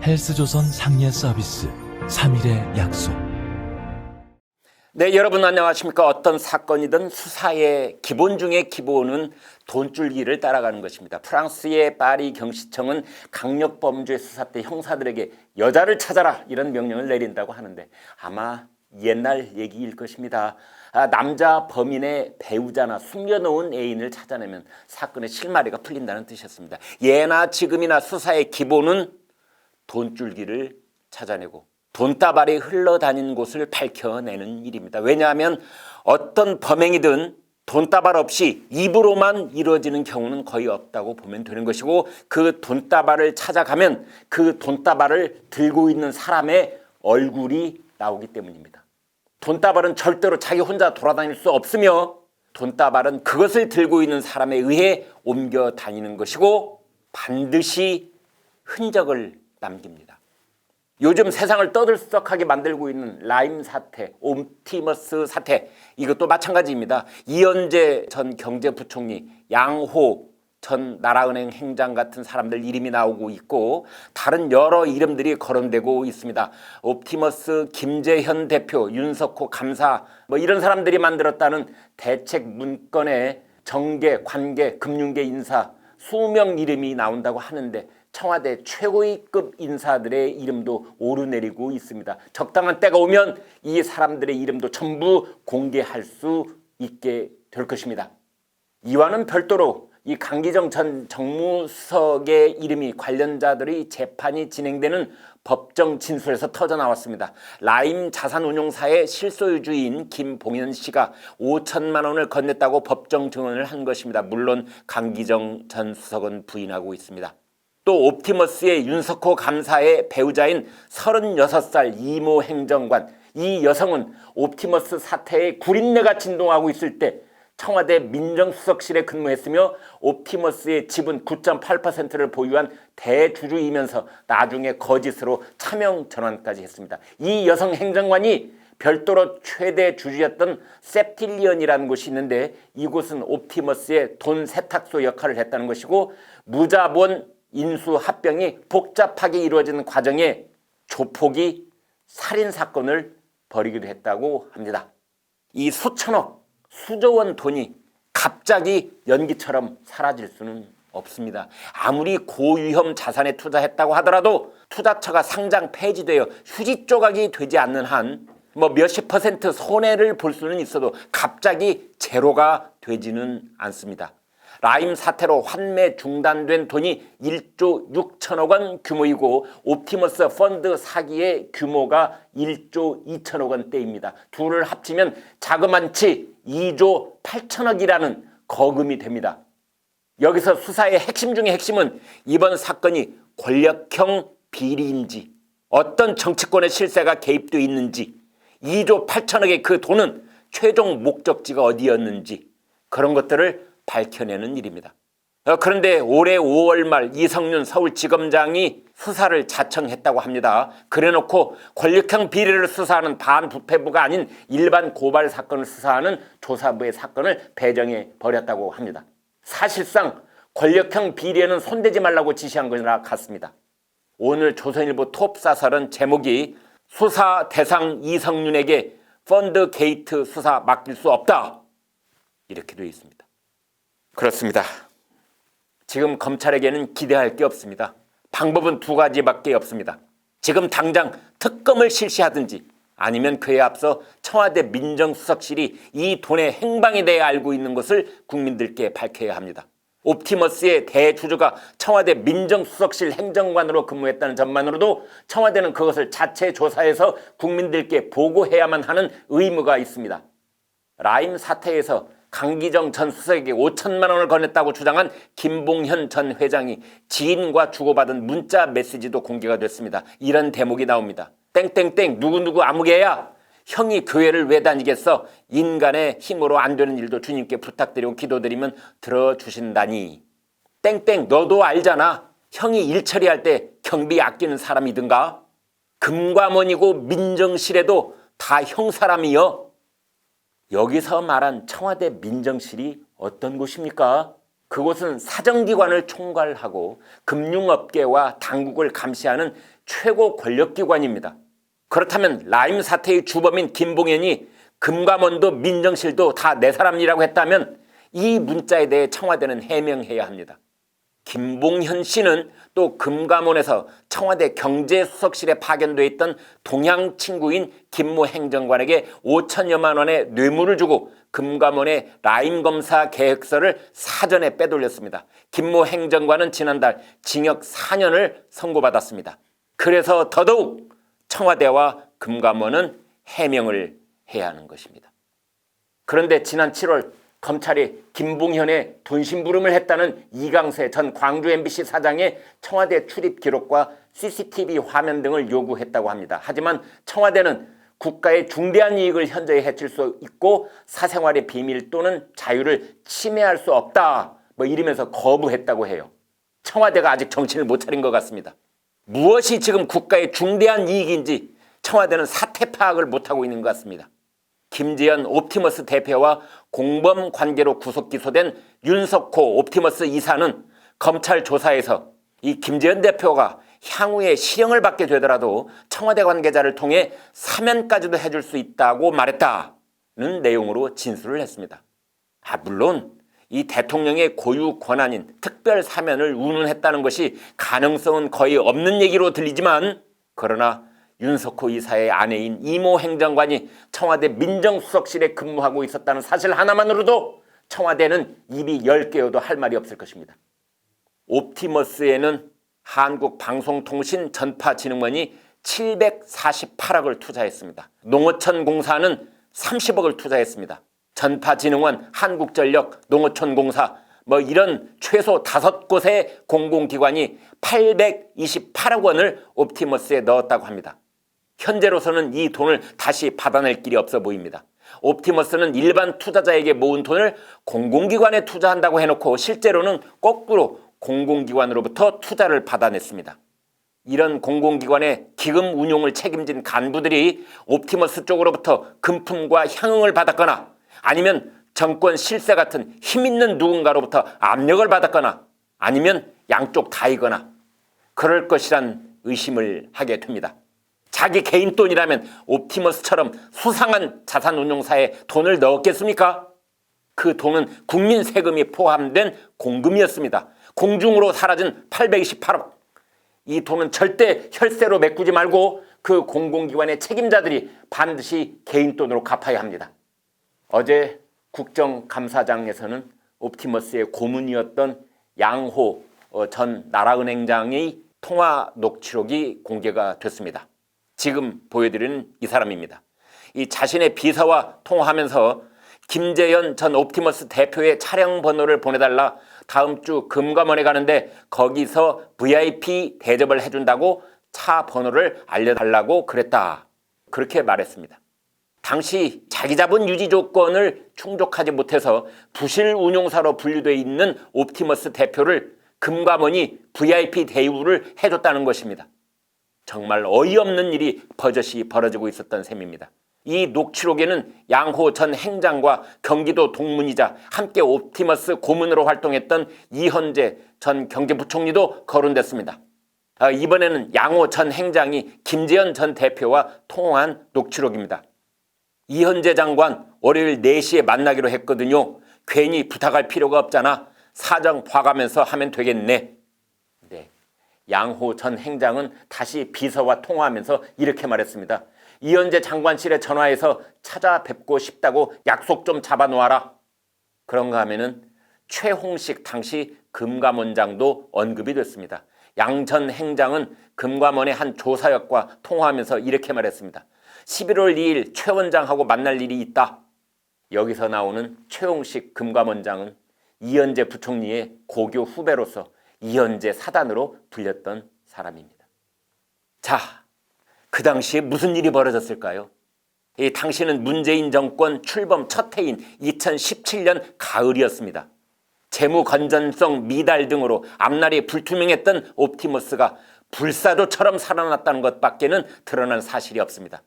헬스조선 상례 서비스 3일의 약속. 네, 여러분 안녕하십니까? 어떤 사건이든 수사의 기본 중의 기본은 돈줄기를 따라가는 것입니다. 프랑스의 파리 경시청은 강력범죄 수사 때 형사들에게 여자를 찾아라 이런 명령을 내린다고 하는데 아마 옛날 얘기일 것입니다. 남자 범인의 배우자나 숨겨놓은 애인을 찾아내면 사건의 실마리가 풀린다는 뜻이었습니다. 예나 지금이나 수사의 기본은 돈줄기를 찾아내고 돈다발이 흘러다니는 곳을 밝혀내는 일입니다. 왜냐하면 어떤 범행이든 돈다발 없이 입으로만 이루어지는 경우는 거의 없다고 보면 되는 것이고, 그 돈다발을 찾아가면 그 돈다발을 들고 있는 사람의 얼굴이 나오기 때문입니다. 돈다발은 절대로 자기 혼자 돌아다닐 수 없으며 돈다발은 그것을 들고 있는 사람에 의해 옮겨 다니는 것이고 반드시 흔적을 남깁니다. 요즘 세상을 떠들썩하게 만들고 있는 라임 사태, 옵티머스 사태, 이것도 마찬가지입니다. 이현재 전 경제부총리, 양호 전 나라은행 행장 같은 사람들 이름이 나오고 있고 다른 여러 이름들이 거론되고 있습니다. 옵티머스 김재현 대표, 윤석호 감사 이런 사람들이 만들었다는 대책 문건에 정계, 관계, 금융계 인사 수명 이름이 나온다고 하는데 청와대 최고위급 인사들의 이름도 오르내리고 있습니다. 적당한 때가 오면 이 사람들의 이름도 전부 공개할 수 있게 될 것입니다. 이와는 별도로 이 강기정 전 정무수석의 이름이 관련자들의 재판이 진행되는 법정 진술에서 터져나왔습니다. 라임 자산운용사의 실소유주인 김봉현 씨가 5천만 원을 건넸다고 법정 증언을 한 것입니다. 물론 강기정 전 수석은 부인하고 있습니다. 또 옵티머스의 윤석호 감사의 배우자인 36살 이모 행정관, 이 여성은 옵티머스 사태에 구린내가 진동하고 있을 때 청와대 민정수석실에 근무했으며 옵티머스의 지분 9.8%를 보유한 대주주이면서 나중에 거짓으로 차명 전환까지 했습니다. 이 여성 행정관이 별도로 최대 주주였던 septilion이라는 곳이 있는데 이곳은 옵티머스의 돈 세탁소 역할을 했다는 것이고, 무자본 인수 합병이 복잡하게 이루어지는 과정에 조폭이 살인사건을 벌이기도 했다고 합니다. 이 수천억, 수조원 돈이 갑자기 연기처럼 사라질 수는 없습니다. 아무리 고위험 자산에 투자했다고 하더라도 투자처가 상장 폐지되어 휴지 조각이 되지 않는 한 몇십 % 손해를 볼 수는 있어도 갑자기 제로가 되지는 않습니다. 라임 사태로 환매 중단된 돈이 1조 6천억 원 규모이고 옵티머스 펀드 사기의 규모가 1조 2천억 원대입니다. 둘을 합치면 자그만치 2조 8천억이라는 거금이 됩니다. 여기서 수사의 핵심 중의 핵심은 이번 사건이 권력형 비리인지 어떤 정치권의 실세가 개입되어 있는지 2조 8천억의 그 돈은 최종 목적지가 어디였는지 그런 것들을 밝혀내는 일입니다. 그런데 올해 5월 말 이성윤 서울지검장이 수사를 자청했다고 합니다. 그래놓고 권력형 비리를 수사하는 반부패부가 아닌 일반 고발 사건을 수사하는 조사부의 사건을 배정해 버렸다고 합니다. 사실상 권력형 비리에는 손대지 말라고 지시한 것이라 같습니다. 오늘 조선일보 톱사설은 제목이 수사 대상 이성윤에게 펀드 게이트 수사 맡길 수 없다 이렇게 되어 있습니다. 그렇습니다. 지금 검찰에게는 기대할 게 없습니다. 방법은 두 가지밖에 없습니다. 지금 당장 특검을 실시하든지 아니면 그에 앞서 청와대 민정수석실이 이 돈의 행방에 대해 알고 있는 것을 국민들께 밝혀야 합니다. 옵티머스의 대주주가 청와대 민정수석실 행정관으로 근무했다는 점만으로도 청와대는 그것을 자체 조사해서 국민들께 보고해야만 하는 의무가 있습니다. 라임 사태에서 강기정 전 수석에게 5천만 원을 건넸다고 주장한 김봉현 전 회장이 지인과 주고받은 문자 메시지도 공개가 됐습니다. 이런 대목이 나옵니다. 땡땡땡 누구누구 아무개야, 형이 교회를 왜 다니겠어? 인간의 힘으로 안 되는 일도 주님께 부탁드리고 기도드리면 들어주신다니. 땡땡 너도 알잖아. 형이 일 처리할 때 경비 아끼는 사람이든가. 금과원이고 민정실에도 다 형 사람이여. 여기서 말한 청와대 민정실이 어떤 곳입니까? 그곳은 사정기관을 총괄하고 금융업계와 당국을 감시하는 최고 권력기관입니다. 그렇다면 라임 사태의 주범인 김봉현이 금감원도 민정실도 다 내 사람이라고 했다면 이 문자에 대해 청와대는 해명해야 합니다. 김봉현 씨는 또 금감원에서 청와대 경제수석실에 파견돼 있던 동양 친구인 김모 행정관에게 5천여만 원의 뇌물을 주고 금감원의 라임 검사 계획서를 사전에 빼돌렸습니다. 김모 행정관은 지난달 징역 4년을 선고받았습니다. 그래서 더더욱 청와대와 금감원은 해명을 해야 하는 것입니다. 그런데 지난 7월 검찰이 김봉현의 돈심부름을 했다는 이강세 전 광주 MBC 사장의 청와대 출입 기록과 CCTV 화면 등을 요구했다고 합니다. 하지만 청와대는 국가의 중대한 이익을 현저히 해칠 수 있고 사생활의 비밀 또는 자유를 침해할 수 없다 이러면서 거부했다고 해요. 청와대가 아직 정신을 못 차린 것 같습니다. 무엇이 지금 국가의 중대한 이익인지 청와대는 사태 파악을 못하고 있는 것 같습니다. 김재현 옵티머스 대표와 공범 관계로 구속 기소된 윤석호 옵티머스 이사는 검찰 조사에서 이 김재현 대표가 향후에 실형을 받게 되더라도 청와대 관계자를 통해 사면까지도 해줄 수 있다고 말했다는 내용으로 진술을 했습니다. 물론 이 대통령의 고유 권한인 특별 사면을 운운했다는 것이 가능성은 거의 없는 얘기로 들리지만 그러나 윤석호 이사의 아내인 이모 행정관이 청와대 민정수석실에 근무하고 있었다는 사실 하나만으로도 청와대는 입이 10개여도 할 말이 없을 것입니다. 옵티머스에는 한국방송통신전파진흥원이 748억을 투자했습니다. 농어촌공사는 30억을 투자했습니다. 전파진흥원, 한국전력, 농어촌공사 이런 최소 5곳의 공공기관이 828억 원을 옵티머스에 넣었다고 합니다. 현재로서는 이 돈을 다시 받아낼 길이 없어 보입니다. 옵티머스는 일반 투자자에게 모은 돈을 공공기관에 투자한다고 해놓고 실제로는 거꾸로 공공기관으로부터 투자를 받아냈습니다. 이런 공공기관의 기금 운용을 책임진 간부들이 옵티머스 쪽으로부터 금품과 향응을 받았거나 아니면 정권 실세 같은 힘있는 누군가로부터 압력을 받았거나 아니면 양쪽 다이거나 그럴 것이란 의심을 하게 됩니다. 자기 개인 돈이라면 옵티머스처럼 수상한 자산운용사에 돈을 넣었겠습니까? 그 돈은 국민 세금이 포함된 공금이었습니다. 공중으로 사라진 828억. 이 돈은 절대 혈세로 메꾸지 말고 그 공공기관의 책임자들이 반드시 개인 돈으로 갚아야 합니다. 어제 국정감사장에서는 옵티머스의 고문이었던 양호 전 나라은행장의 통화 녹취록이 공개가 됐습니다. 지금 보여드리는 이 사람입니다. 이 자신의 비서와 통화하면서 김재현 전 옵티머스 대표의 차량 번호를 보내달라, 다음 주 금감원에 가는데 거기서 VIP 대접을 해준다고 차 번호를 알려달라고 그랬다. 그렇게 말했습니다. 당시 자기 자본 유지 조건을 충족하지 못해서 부실 운용사로 분류되어 있는 옵티머스 대표를 금감원이 VIP 대우를 해줬다는 것입니다. 정말 어이없는 일이 버젓이 벌어지고 있었던 셈입니다. 이 녹취록에는 양호 전 행장과 경기도 동문이자 함께 옵티머스 고문으로 활동했던 이현재 전 경제부총리도 거론됐습니다. 이번에는 양호 전 행장이 김재현 전 대표와 통화한 녹취록입니다. 이현재 장관 월요일 4시에 만나기로 했거든요. 괜히 부탁할 필요가 없잖아. 사정 봐가면서 하면 되겠네. 네. 양호 전 행장은 다시 비서와 통화하면서 이렇게 말했습니다. 이현재 장관실에 전화해서 찾아뵙고 싶다고 약속 좀 잡아놓아라. 그런가 하면은 최홍식 당시 금감원장도 언급이 됐습니다. 양 전 행장은 금감원의 한 조사역과 통화하면서 이렇게 말했습니다. 11월 2일 최 원장하고 만날 일이 있다. 여기서 나오는 최홍식 금감원장은 이현재 부총리의 고교 후배로서 이현재 사단으로 불렸던 사람입니다. 자, 그 당시에 무슨 일이 벌어졌을까요? 이 당시는 문재인 정권 출범 첫 해인 2017년 가을이었습니다. 재무 건전성 미달 등으로 앞날이 불투명했던 옵티머스가 불사조처럼 살아났다는 것밖에는 드러난 사실이 없습니다.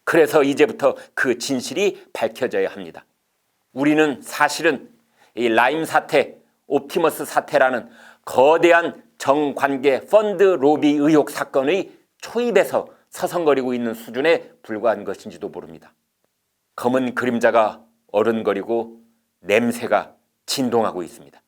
그래서 이제부터 그 진실이 밝혀져야 합니다. 우리는 사실은 이 라임 사태, 옵티머스 사태라는 거대한 정관계 펀드 로비 의혹 사건의 초입에서 서성거리고 있는 수준에 불과한 것인지도 모릅니다. 검은 그림자가 어른거리고 냄새가 진동하고 있습니다.